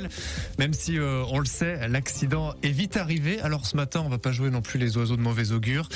Noël. Même si, on le sait, l'accident est vite arrivé. Alors ce matin, on va pas jouer non plus les oiseaux de mauvais augure.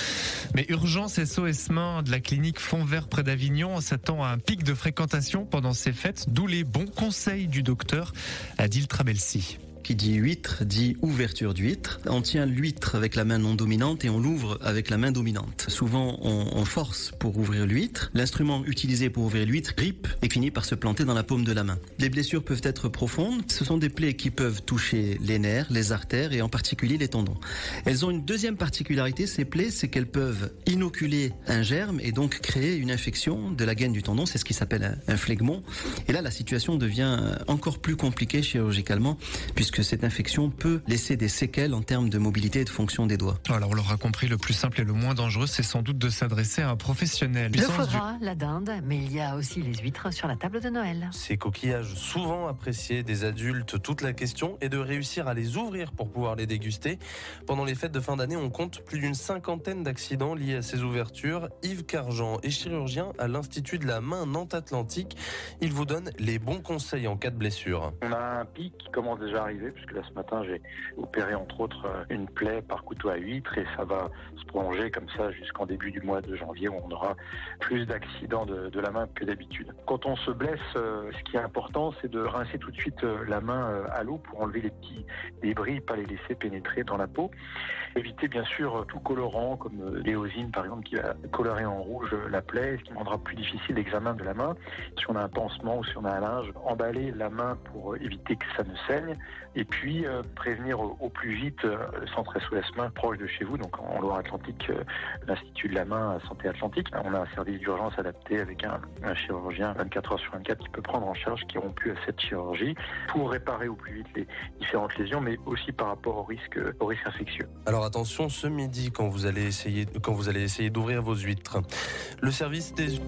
Mais urgence SOS Main de la clinique Fond Vert près d'Avignon s'attend à un pic de fréquentation pendant ces fêtes, d'où les bons conseils du docteur Adil Trabelsi. Qui dit huître, dit ouverture d'huître. On tient l'huître avec la main non dominante et on l'ouvre avec la main dominante. Souvent, on force pour ouvrir l'huître. L'instrument utilisé pour ouvrir l'huître grippe et finit par se planter dans la paume de la main. Les blessures peuvent être profondes. Ce sont des plaies qui peuvent toucher les nerfs, les artères et en particulier les tendons. Elles ont une deuxième particularité, ces plaies, c'est qu'elles peuvent inoculer un germe et donc créer une infection de la gaine du tendon. C'est ce qui s'appelle un phlegmon. Et là, la situation devient encore plus compliquée chirurgicalement puisque cette infection peut laisser des séquelles en termes de mobilité et de fonction des doigts. Alors on l'aura compris, le plus simple et le moins dangereux, c'est sans doute de s'adresser à un professionnel. Le foie gras, la dinde, mais il y a aussi les huîtres sur la table de Noël. Ces coquillages souvent appréciés des adultes, toute la question est de réussir à les ouvrir pour pouvoir les déguster. Pendant les fêtes de fin d'année, on compte plus d'une 50aine d'accidents liés à ces ouvertures. Yves Cargent est chirurgien à l'Institut de la main Nantes-Atlantique. Il vous donne les bons conseils en cas de blessure. On a un pic qui commence déjà à arriver, puisque là ce matin j'ai opéré entre autres une plaie par couteau à huître et ça va se prolonger comme ça jusqu'en début du mois de janvier où on aura plus d'accidents de la main que d'habitude. Quand on se blesse, ce qui est important c'est de rincer tout de suite la main à l'eau pour enlever les petits débris, pas les laisser pénétrer dans la peau. Éviter bien sûr tout colorant comme l'éosine par exemple qui va colorer en rouge la plaie, ce qui rendra plus difficile l'examen de la main. Si on a un pansement ou si on a un linge, emballer la main pour éviter que ça ne saigne. Et puis prévenir au plus vite le centre SOS Main proche de chez vous, donc en Loire-Atlantique, l'Institut de la main Santé Atlantique. On a un service d'urgence adapté avec un chirurgien 24 heures sur 24 qui peut prendre en charge, qui est rompu à cette chirurgie pour réparer au plus vite les différentes lésions, mais aussi par rapport au risque infectieux. Alors attention, ce midi quand vous allez essayer d'ouvrir vos huîtres. Le service des